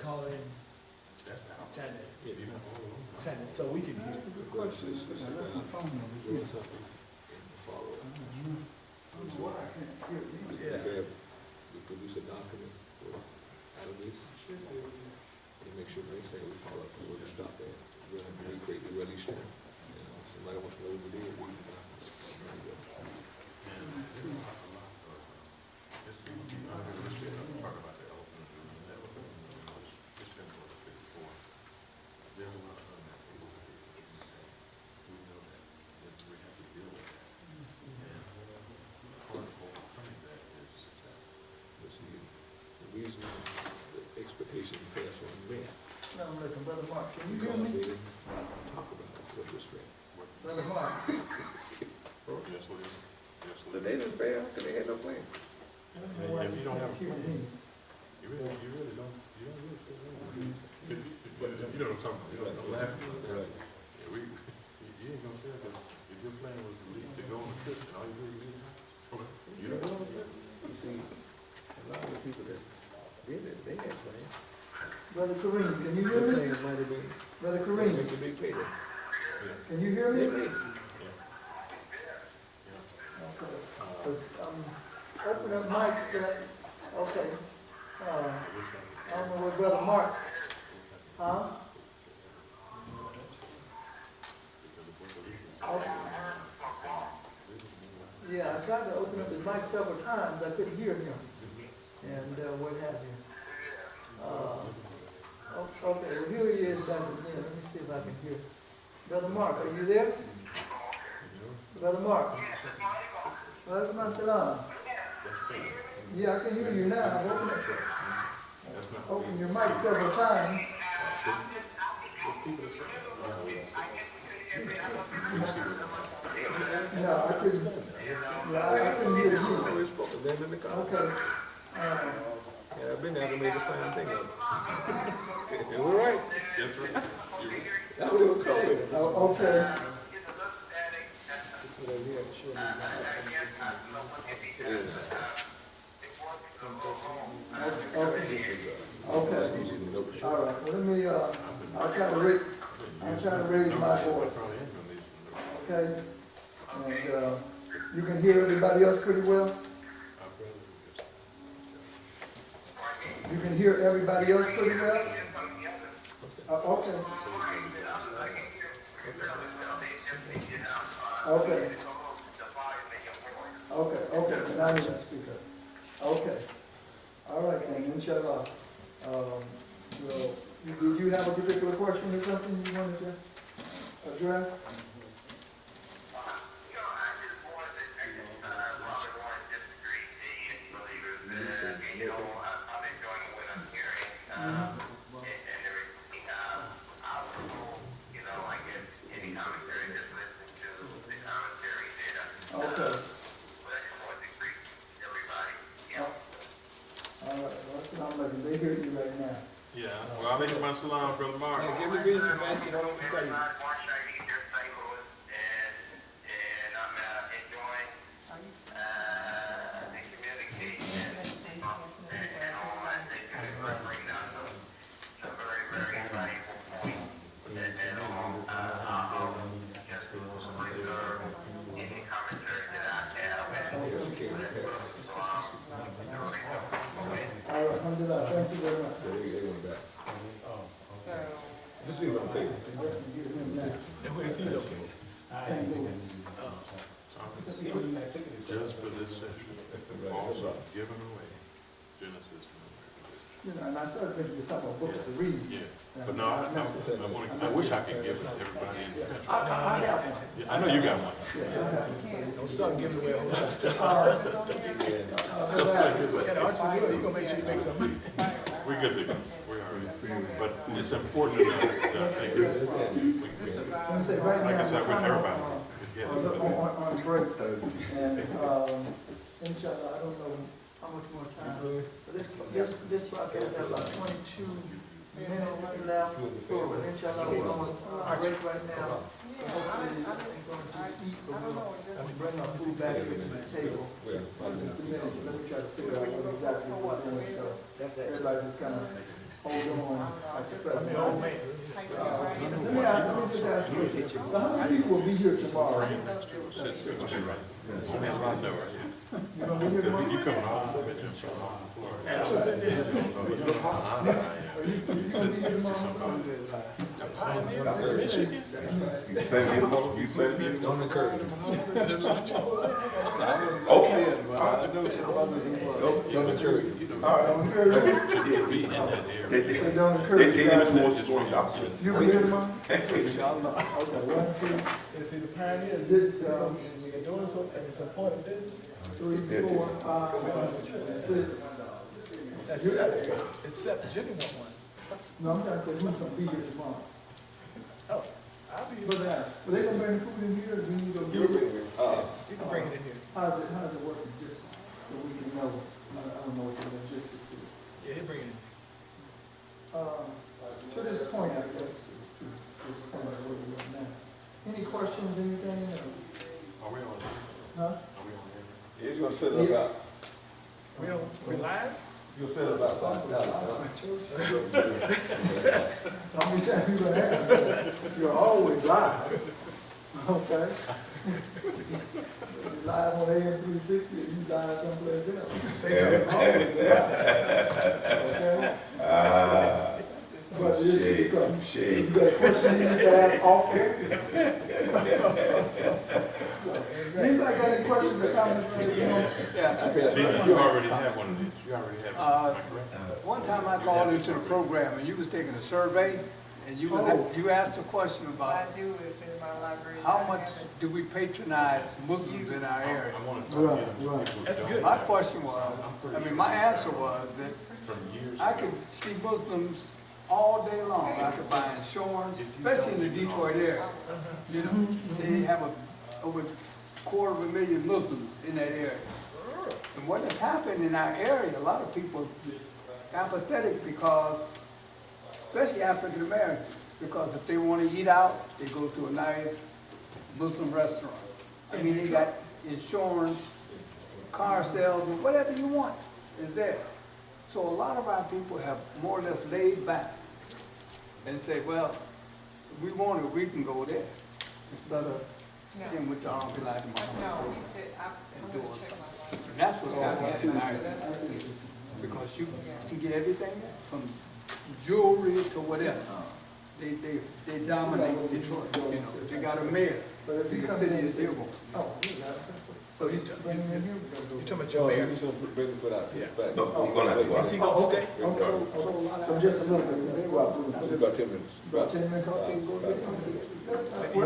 call in tenant, so we can hear. Follow up. Yeah. We produce a document out of this, and make sure next time we follow up, we're gonna stop that. We're gonna recreate the release time. You know, if somebody wants to know what we did, we can, the reason the expectation passed on that. No, I'm looking, Brother Mark, can you hear Because me? they didn't talk about what was read. Brother Mark, So they didn't fail, because they had no plan. If you don't have a hear plan, me. you really don't feel that. You know what I'm talking about, you know, don't laugh. Right. Yeah, you ain't gonna fail, because if your plan was to go on a trip, and all you do is leave, you don't go on a trip. You see, a lot of the people that did it, they had plans. Brother Kareem, can you hear Their me? plans might have been, Brother make Kareem, a big payday. can you hear They me? did. Okay, 'cause open up mics that, okay. I don't know where Brother Mark, huh? Yeah, I tried to open up his mic several times, I couldn't hear him, and what have you. Okay, well, here he is back again, let me see if I can hear. Brother Mark, are you there? Brother Mark? Welcome, assalam. Yeah, I can hear you now, open your mic several times. No, I couldn't, yeah, I couldn't hear you. We spoke to them in the car. Okay. Yeah, I've been there to make a fine thing of it. And we're right. That's right. That's what it was called. Okay. Okay. All right, well, let me, I'll try to raise my voice. Okay? And, you can hear everybody else pretty well? You can hear everybody else pretty well? Okay. Okay. Okay, then I need to speak up. Okay. All right, then, inshallah. Well, did you have a particular question or something you wanted to address? They hear you right now. Yeah, well, I think my salam, Brother Mark. Give me greetings and Master, what I'm saying. Alhamdulillah, thank you very much. They went back. Just leave it on the table. And where's he located? Just for this session, also given away Genesis. You know, and I started thinking of a couple of books to read. Yeah, but no, I wish I could give it to everybody. I have one. Yeah, I know you got one. Don't start giving away a lot of stuff. He's gonna make sure he makes some money. We're good to go. We're all right. But it's important to know that I think, Let me say, right like now, I said, with everybody. on break, and, inshallah, I don't know how much more time. But this podcast has about 22 minutes left, and inshallah, we're on break right now. Hopefully, we're going to eat, but we'll bring our food back to the table. Let me try to figure out exactly what we're doing, so. That's that. everybody just kind of hold on. Like the president. old man. Let me just ask you, so how many people will be here tomorrow? What's your right? I mean, a lot of right here. You gonna be here tomorrow? You coming off the bench and showing off the floor. Are you gonna be here tomorrow? You sent me. Don't encourage them. Okay. Don't encourage them. All right, don't encourage you. Be in that area. They don't encourage you They guys. towards opposite. You be here tomorrow? Okay, 1, 2. See, the pioneers, Did, you're doing so, and it's important business. 3, 4, 5, 6. Except Jimmy want one. No, I'm trying to say who's gonna be here tomorrow. Oh, I'll be, But they gonna bring the food in here, then you gonna get it? you can bring it in here. How's it working, just so we can know? I don't know what the logistics is. Yeah, he'll bring it in. To this point, I guess, to this point of where we are now. Any questions, anything? Are we on? Huh? Are we on here? He's gonna set it up. We live? You'll set it up something. How many times you gonna ask? You're always live. Okay? You live on AM 360, and you live someplace else. Say something. Always live. Okay? But this is because you got a question you need to ask off air. Anybody got any questions or comments? You already have one of these. You already have one. Am I correct? One time I called into the program and you was taking a survey and you asked a question I about do is in my library. how much do we patronize Muslims in our area? I want to try to get them Right. people That's done good. My that question was, my answer was that from years I ago. could see Muslims all day long. I could buy insurance, especially in the Detroit area. You know, they have over 250,000 Muslims in that area. And what has happened in our area, a lot of people apathetic because, especially African Americans, because if they want to eat out, they go to a nice Muslim restaurant. I mean, they got insurance, car sales, and whatever you want is there. So a lot of our people have more or less laid back and say, well, if we want it, we can go there, instead of staying with the army like No, mama. he said, I'm gonna check my library. And that's what's happening in our area. Because you can get everything from jewelry to whatever. They dominate Detroit, you know. They got a mayor. But if you The come city in, is still going. oh, you got it. So you Bring him in here. talking about your mayor? He's gonna bring the foot out. Yeah. Back. No, we're gonna have to go out. Is he gonna stay? So just a little bit, go out for It's the. about 10 minutes. About 10 minutes. Is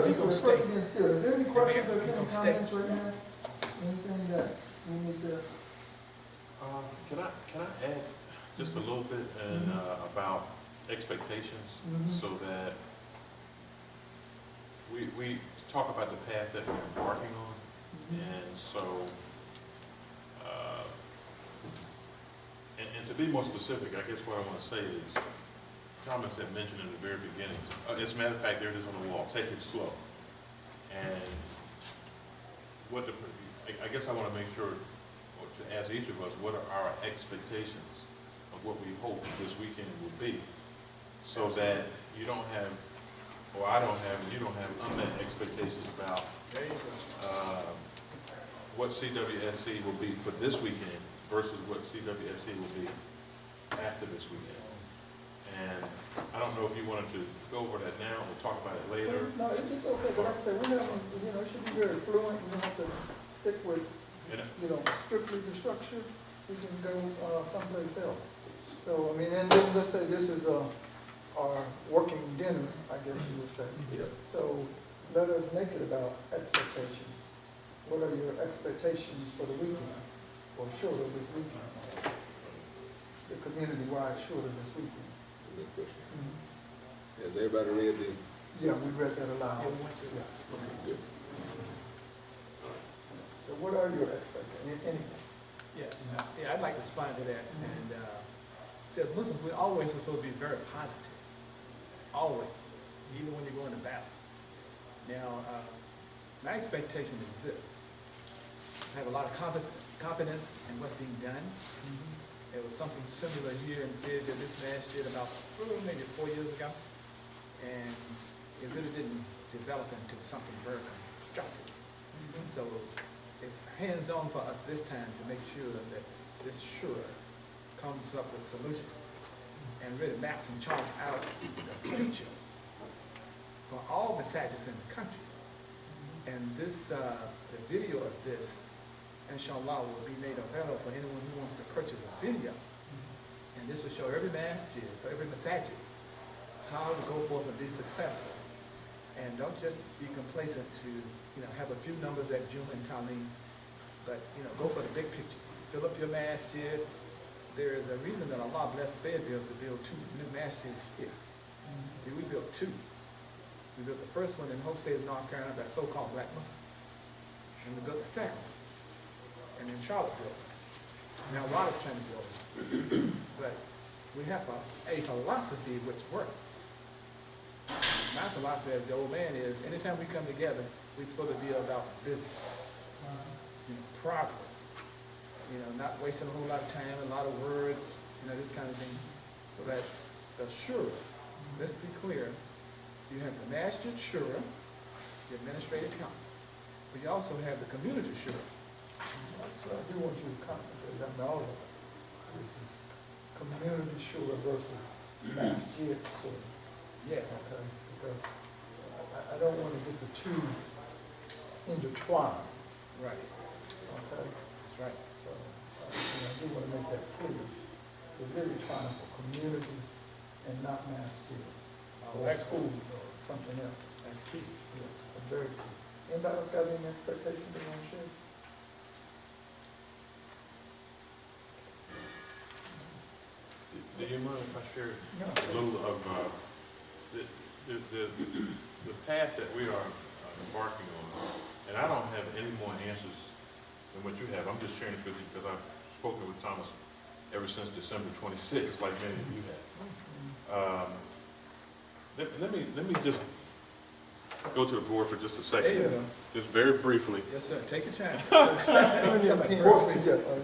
he gonna Well, stay? Is there any questions or He any gonna stay? comments right now? Anything that we need to? Can I add just a little bit and about expectations so that we talk about the path that we're embarking on, and so and to be more specific, I guess what I want to say is comments that mentioned in the very beginning. As a matter of fact, there it is on the wall. Take it slow. And what I guess I want to make sure, or to ask each of us, what are our expectations of what we hope this weekend will be, so that you don't have, or I don't have, and you don't have unmet expectations about what CWSC will be for this weekend versus what CWSC will be after this weekend. And I don't know if you wanted to go over that now or talk about it later. No, it's just okay, but like I said, we're not, it should be very fluent, we don't have to stick with, strictly the structure, we can go, someplace else. So, I mean, and then let's say this is, our working dinner, I guess you would say. Yeah. So, let us make it about expectations. What are your expectations for the weekend, or short of this weekend? The community-wide short of this weekend. Good question. Has everybody read the? Yeah, we read that aloud. Yeah, we went through it. Okay, good. So what are your expectations, anything? Yeah, I'd like to respond to that. And says Muslims, we're always supposed to be very positive, always, even when you go into battle. Now, my expectation is this: I have a lot of confidence in what's being done, It was something similar here in Fayetteville this last year, about maybe 4 years ago. And it really didn't develop into something very constructive. So it's hands-on for us this time to make sure that this Shuraa comes up with solutions and really maps and charts out the future for all the massages in the country. And this, the video of this, inshallah, will be made available for anyone who wants to purchase a video. And this will show every masjid, every masajid, how to go forth and be successful. And don't just be complacent to, have a few numbers at Juma and Talim, but, go for the big picture. Fill up your masjid. There is a reason that Allah blessed Fayetteville to build 2 new masjids here. See, we built 2. We built the first one in the whole state of North Carolina by so-called black Muslims. And we built the second one. And then Charlotte built it. Now Wallace trying to build it. But we have a philosophy which works. My philosophy as the old man is, anytime we come together, we're supposed to be about business, progress, not wasting a whole lot of time, a lot of words, this kind of thing. But the Shuraa, let's be clear, you have the Masjid Shuraa, the Administrative Council, but you also have the Community Shuraa. So I do want you to concentrate on all of it, which is community Shuraa versus masjid Shuraa. Yeah. Okay, because I don't want to get the 2 intertwined. Right. Okay, That's right. so I do want to make that clear. We're really trying for communities and not masjid or That's schools or something else. That's key. Yeah, that's very key. Anybody else got any expectations they want to share? Do you mind if I share No. a little of the path that we are embarking on? And I don't have any more answers than what you have. I'm just sharing this with you because I've spoken with Thomas ever since December 26th, like many of you have. Let me just go to the board for just a There you second, go. just very briefly. Yes, sir. Take your time.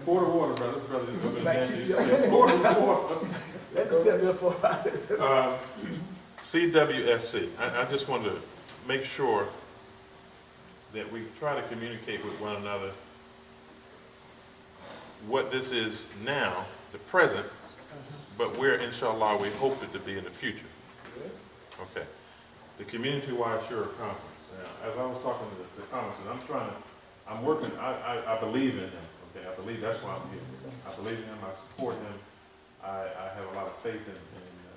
Pour the water, brother. Back to you. Pour the water. Let's step here for CWSC, I just want to make sure that we try to communicate with one another what this is now, the present, but where, inshallah, we hope it to be in the future. Okay. The community-wide Shuraa conference. Now, as I was talking to Thomas, I'm working, I believe in him, okay? I believe that's why I'm here. I believe in him, I support him. I have a lot of faith in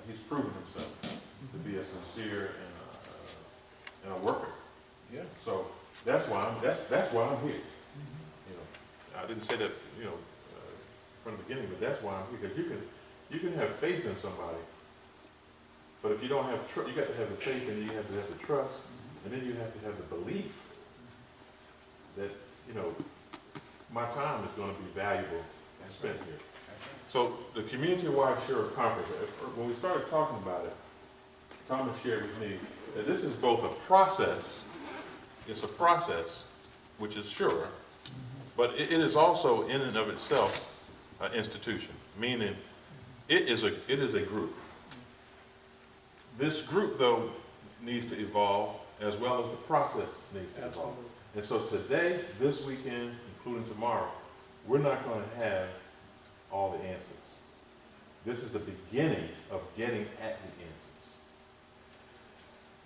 he's proven himself to be a sincere and a worker. Yeah. So that's why I'm here. I didn't say that from the beginning, but that's why I'm here, because you can have faith in somebody, but if you don't have you got to have the faith, and you have to have the trust, and then you have to have the belief that my time is going to be valuable and spent here. So the community-wide Shuraa conference, when we started talking about it, Thomas shared with me that this is both a process, it's a process, which is Shuraa, but it is also in and of itself an institution, meaning it is a group. This group, though, needs to evolve as well as the process needs to evolve. And so today, this weekend, including tomorrow, we're not going to have all the answers. This is the beginning of getting at the answers.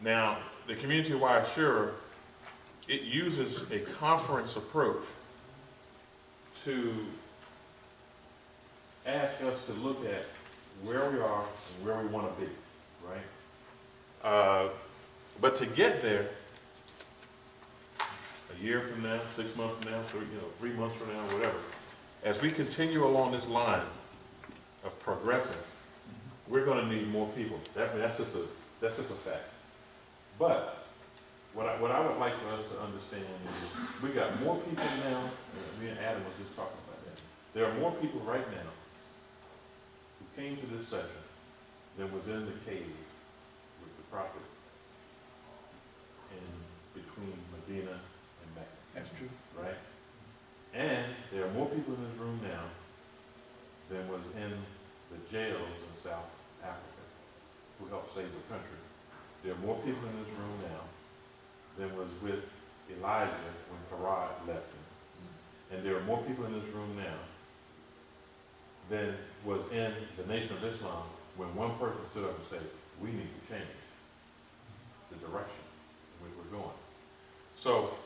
Now, the community-wide Shuraa, it uses a conference approach to ask us to look at where we are and where we want to be, right? But to get there, a year from now, 6 months from now, 3 months from now, whatever, as we continue along this line of progressing, we're going to need more people. That's just a fact. But what I would like for us to understand is we got more people now. Me and Adam was just talking about that. There are more people right now who came to this session than was in the cave with the prophet in between Medina and Mecca. That's true. Right? And there are more people in this room now than was in the jails in South Africa who helped save the country. There are more people in this room now than was with Elijah when Shuraa left him. And there are more people in this room now than was in the Nation of Islam when one person stood up and said, we need to change the direction in which we're going. So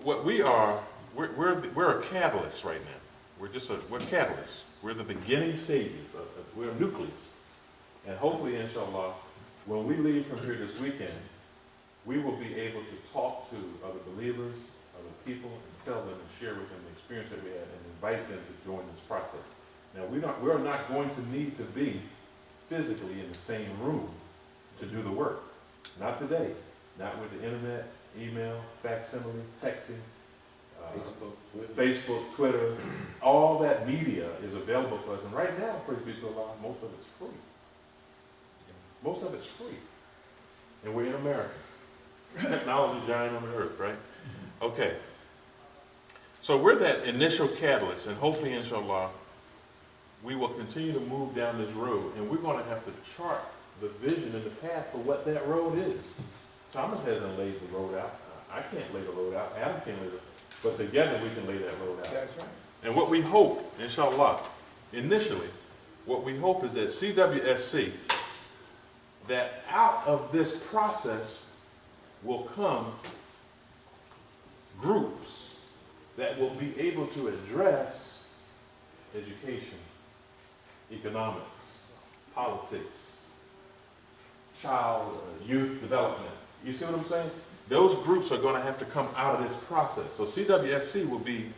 what we are, we're a catalyst right now. We're catalysts. We're the beginning stages we're a nucleus. And hopefully, inshallah, when we leave from here this weekend, we will be able to talk to other believers, other people, and tell them and share with them the experience that we had and invite them to join this process. Now, we're not going to need to be physically in the same room to do the work. Not today. Not with the internet, email, facsimile, texting, Facebook, Twitter. All that media is available to us. And right now, praise be to Allah, most of it's free. Most of it's free. And we're in America. Technology giant on the earth, right? Okay. So we're that initial catalyst, and hopefully, inshallah, we will continue to move down this road, and we're going to have to chart the vision and the path for what that road is. Thomas hasn't laid the road out. I can't lay the road out. Adam can't lay it out. But together we can lay that road out. That's right. And what we hope, inshallah, initially, what we hope is that CWSC, that out of this process will come groups that will be able to address education, economics, politics, youth development. You see what I'm saying? Those groups are going to have to come out of this process. So CWSC will be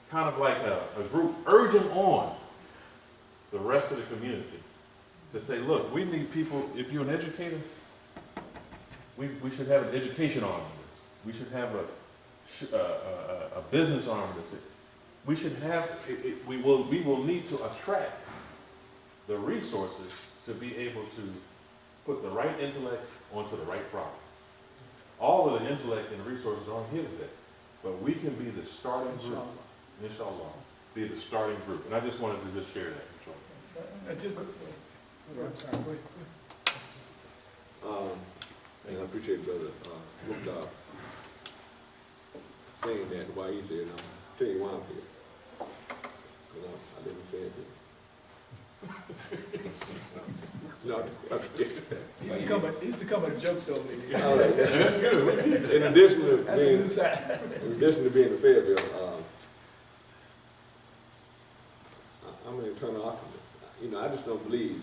kind of like a group urging on the rest of the community to say, look, we need people, if you're an educator, we should have an education arm of this. We should have a business arm of this. We should have, we will need to attract the resources to be able to put the right intellect onto the right problem. All of the intellect and resources aren't here today, but we can be the starting group, inshallah, be the starting group. And I just wanted to just share that, inshallah. I'm sorry, go ahead. And I appreciate Brother Mukhtar saying that, why he said, I'll tell you why I'm here. Because I didn't say it. No, He's become a jokester over here. all right. That's good. In addition to That's a being, new side. in addition to being a Fayetteville, I'm an eternal optimist. You know, I just don't believe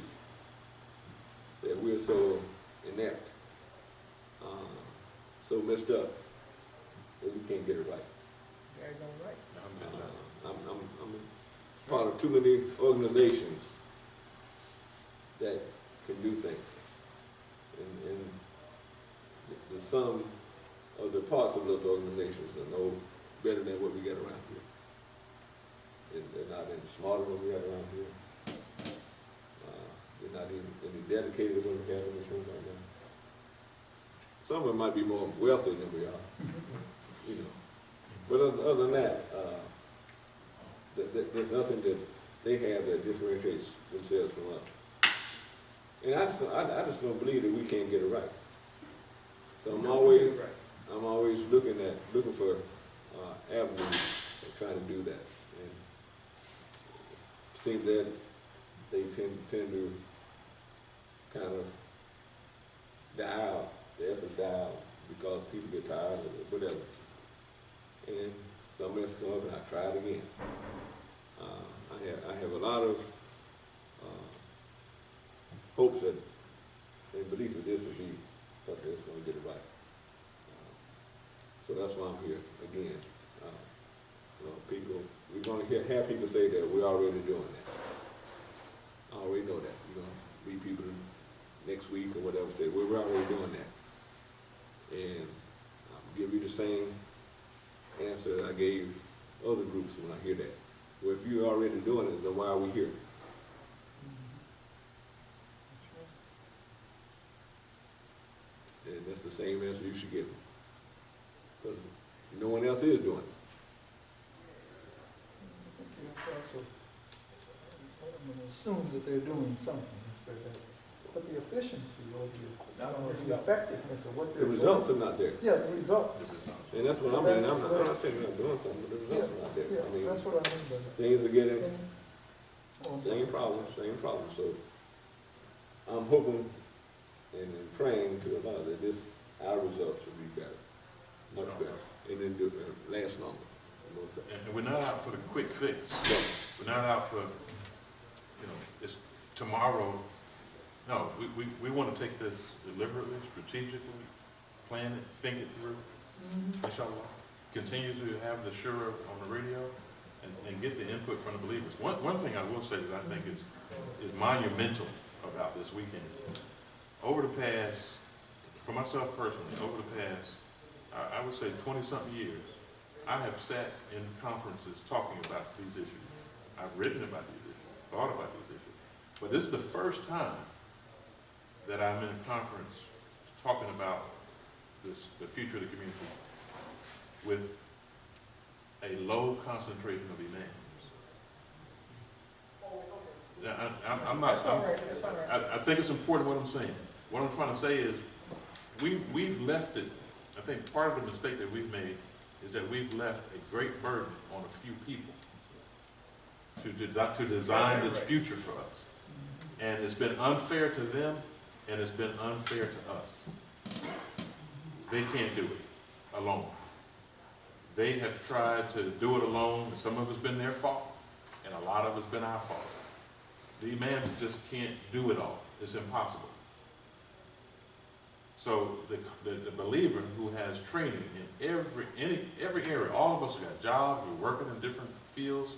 that we're so inept, so messed up that we can't get it right. There you go, right. I'm part of too many organizations that can do things. And the sum of the parts of those organizations are no better than what we get around here. And they're not any smarter than we got around here. They're not even any dedicated than we have in this room right now. Some of them might be more wealthy than we are, you know. But other than that, there's nothing that they have that differentiates themselves from us. And I just don't believe that we can't get it right. So I'm always looking for avenues and trying to do that. And it seems that they tend to kind of die out, the efforts die out because people get tired of it, whatever. And something else comes up and I try it again. I have a lot of hopes that and belief that this will be something that's going to get it right. So that's why I'm here again. You know, people, we're going to have people say that we're already doing that. I already know that. You're going to meet people next week or whatever say we're already doing that. And I'll give you the same answer I gave other groups when I hear that. Well, if you're already doing it, then why are we here? And that's the same answer you should give them. Because no one else is doing it. I think you also gonna assume that they're doing something, but the efficiency or I don't know, it's the effectiveness of what The they're doing. results are not there. Yeah, the results. And that's what So I mean, that's I'm not saying they're not doing something, but the results are not there. Yeah, I mean, that's what I mean by that. things are getting, And- same problem, so I'm hoping and praying to Allah that our results will be better, much better, and then last longer. You know what I'm saying? And we're not out for the quick fix. We're not out for, it's tomorrow. No, we want to take this deliberately, strategically, plan it, think it through, inshallah. Continue to have the Shuraa on the radio and get the input from the believers. One thing I will say that I think is monumental about this weekend. Over the past, for myself personally, over the past, I would say 20-something years, I have sat in conferences talking about these issues. I've written about these issues, thought about these issues. But this is the first time that I'm in a conference talking about the future of the community with a low concentration of imams. I'm not, That's all right, that's all right. I think it's important what I'm saying. What I'm trying to say is, we've left it, I think part of the mistake that we've made is that we've left a great burden on a few people to design this future for us. And it's been unfair to them, and it's been unfair to us. They can't do it alone. They have tried to do it alone, and some of it's been their fault, and a lot of it's been our fault. The imams just can't do it all. It's impossible. So the believer who has training in every area, all of us got jobs, we're working in different fields,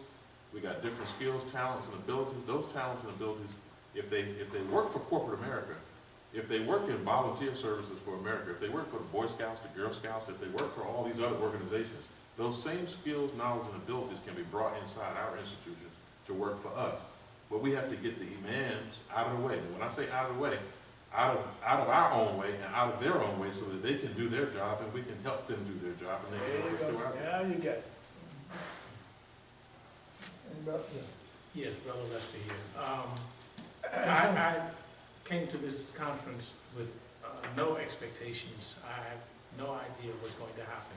we got different skills, talents, and abilities. Those talents and abilities, if they work for corporate America, if they work in volunteer services for America, if they work for the Boy Scouts, the Girl Scouts, if they work for all these other organizations, those same skills, knowledge, and abilities can be brought inside our institutions to work for us. But we have to get the imams out of the way. And when I say out of the way, out of our own way and out of their own way so that they can do their job and we can help them do their job and they There can you work through go, our. now you got it. Anybody? Yeah. Yes, Brother Lester here. I came to this conference with no expectations. I had no idea what's going to happen.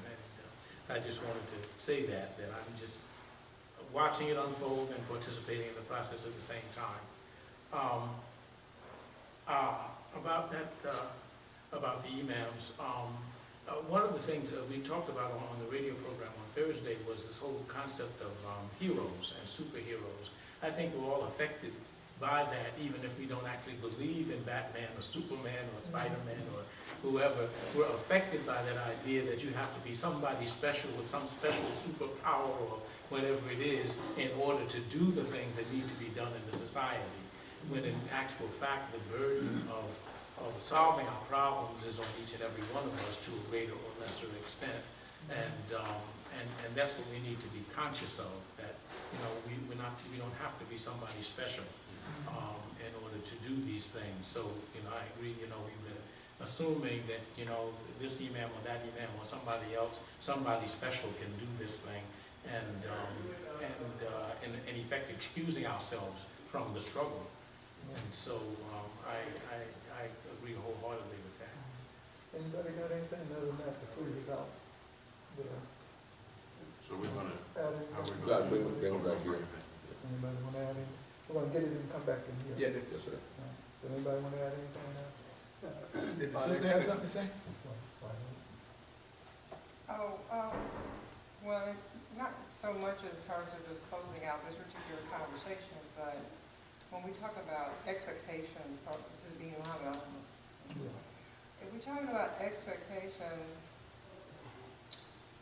And I just wanted to say that I'm just watching it unfold and participating in the process at the same time. About the imams, one of the things that we talked about on the radio program on Thursday was this whole concept of heroes and superheroes. I think we're all affected by that, even if we don't actually believe in Batman or Superman or Spider-Man or whoever. We're affected by that idea that you have to be somebody special with some special superpower or whatever it is in order to do the things that need to be done in the society. When in actual fact, the burden of solving our problems is on each and every one of us to a greater or lesser extent. And that's what we need to be conscious of, that, we don't have to be somebody special in order to do these things. So, I agree, we've been assuming that, this imam or that imam or somebody else, somebody special can do this thing, and in effect excusing ourselves from the struggle. And so I agree wholeheartedly with that. Anybody got anything other than that to free us out? So we're gonna, Add how anything? we gonna? Bring it back here. Anybody want to add anything? We're gonna get it and come back in here. Yeah, Yes, sir. Does anybody want to add anything now? did the sister have something to say? Well, not so much in terms of just closing out this particular conversation, but when we talk about expectations, or this is being Muhammad, if we're talking about expectations,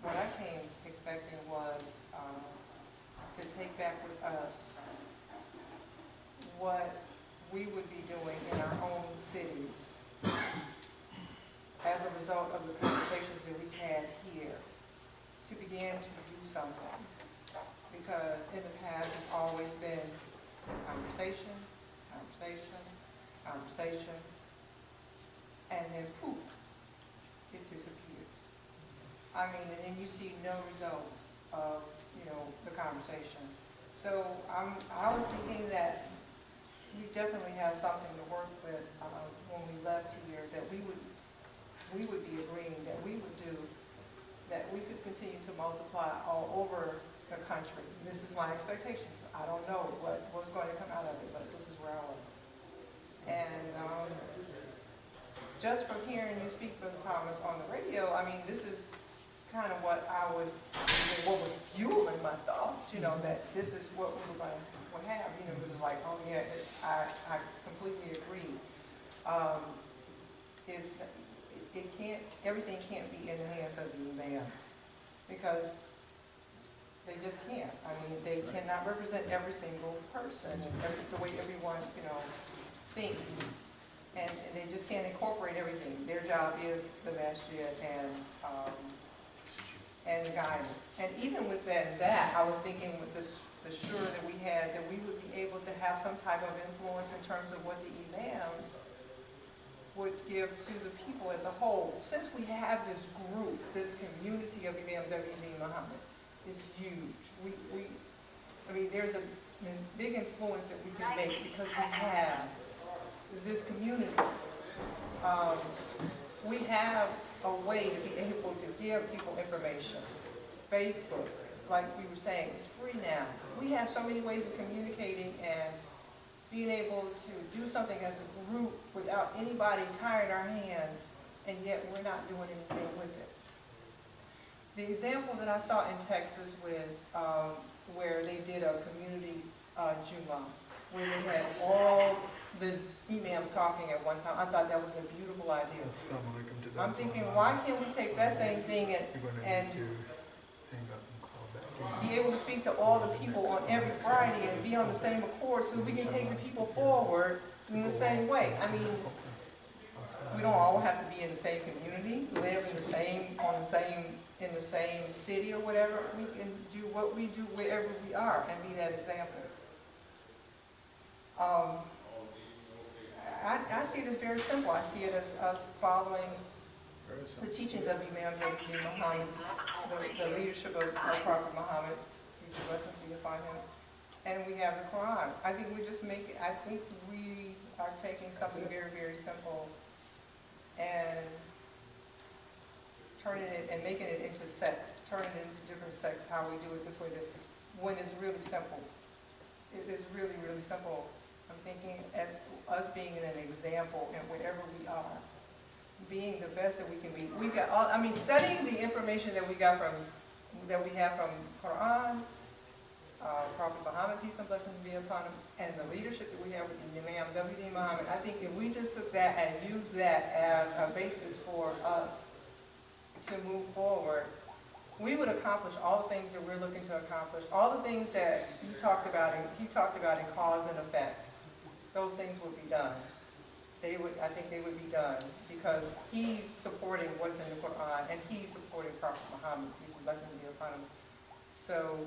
what I came expecting was to take back with us what we would be doing in our own cities as a result of the conversations that we had here, to begin to do something. Because in the past, it's always been conversation, and then poof, it disappears. And then you see no results of, the conversation. So I was thinking that we definitely have something to work with, when we left here, that we would be agreeing that we would do, that we could continue to multiply all over the country. This is my expectations. I don't know what's going to come out of it, but this is where I was. And, just from hearing you speak, Brother Thomas, on the radio, I mean, this is kind of what what was fueling my thoughts, you know, that this is what we were going to have. You know, it was like, oh yeah, I completely agree. Everything can't be in the hands of the imams, because they just can't. I mean, they cannot represent every single person, the way everyone, you know, thinks. And they just can't incorporate everything. Their job is the masjid and guidance. And even with that, I was thinking with the shura that we had, that we would be able to have some type of influence in terms of what the imams would give to the people as a whole. Since we have this group, this community of Imam W.D. Muhammad, is huge. I mean, there's a big influence that we can make because we have this community. We have a way to be able to give people information. Facebook, like we were saying, is free now. We have so many ways of communicating and being able to do something as a group without anybody tying our hands, and yet we're not doing anything with it. The example that I saw in Texas with where they did a community Juma, where they had all the imams talking at one time, I thought that was a beautiful idea. I'm thinking, why can't we take that same thing and be able to speak to all the people on every Friday and be on the same accord so we can take the people forward in the same way? I mean, we don't all have to be in the same community, live in the same city or whatever. We can do what we do wherever we are and be that example. I see it as very simple. I see it as us following the teachings of Imam W.D. Muhammad, the leadership of Prophet Muhammad, peace and blessings be upon him, and we have the Quran. I think we are taking something very, very simple and turning it and making it into sects, turning it into different sects, how we do it this way, when it's really simple. It is really, really simple. I'm thinking at us being an example and wherever we are, being the best that we can be. We got all, I mean, studying the information that we have from Quran, Prophet Muhammad, peace and blessings be upon him, and the leadership that we have with Imam W.D. Muhammad. I think if we just took that and used that as a basis for us to move forward, we would accomplish all the things that we're looking to accomplish, all the things that he talked about in cause and effect. Those things would be done. I think they would be done because he's supporting what's in the Quran and he's supporting Prophet Muhammad, peace and blessings be upon him. So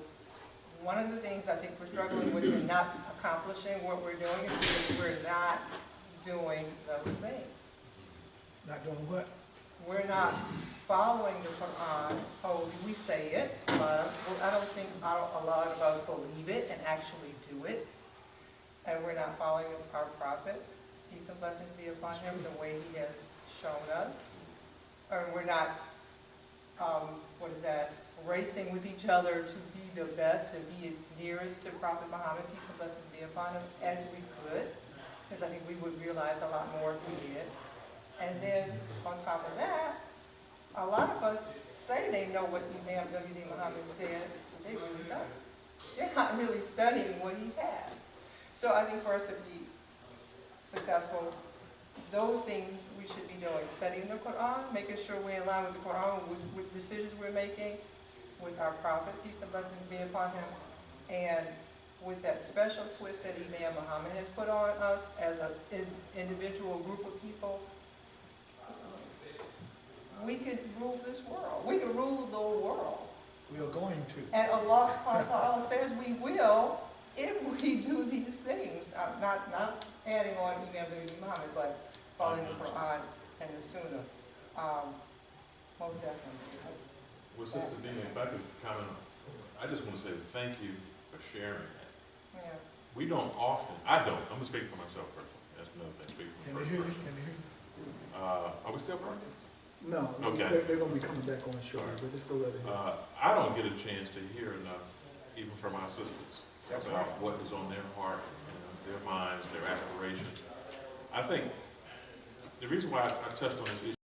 one of the things I think we're struggling with in not accomplishing what we're doing is because we're not doing those things. Not doing what? We're not following the Quran. Oh, we say it, but I don't think a lot of us believe it and actually do it. And we're not following our prophet, peace and blessings be upon him, the way he has shown us. Or we're not, racing with each other to be the best, to be as nearest to Prophet Muhammad, peace and blessings be upon him, as we could. Because I think we would realize a lot more if we did. And then, on top of that, a lot of us say they know what Imam W.D. Muhammad said, but they really don't. They're not really studying what he has. So I think for us to be successful, those things we should be doing. Studying the Quran, making sure we're in line with the Quran, with decisions we're making, with our prophet, peace and blessings be upon him, and with that special twist that Imam Muhammad has put on us as an individual group of people, we could rule this world. We could rule the world. We are going to. And Allah subhanahu wa ta'ala says we will if we do these things. Not adding on Imam W.D. Muhammad, but following the Quran and the Sunnah. Most definitely. Well, Sister Dina, if I could comment, I just want to say thank you for sharing that. Yeah. we don't often, I don't, I'm gonna speak for myself personally, that's another thing, speaking Can for they the hear first you? person. Can they hear you? Are we still broadcasting? No, Okay. they're gonna be coming back on shortly, but just go let it. I don't get a chance to hear enough, even from our sisters, That's about what is on their heart, and their minds, their aspirations. I think the reason why I touched on this issue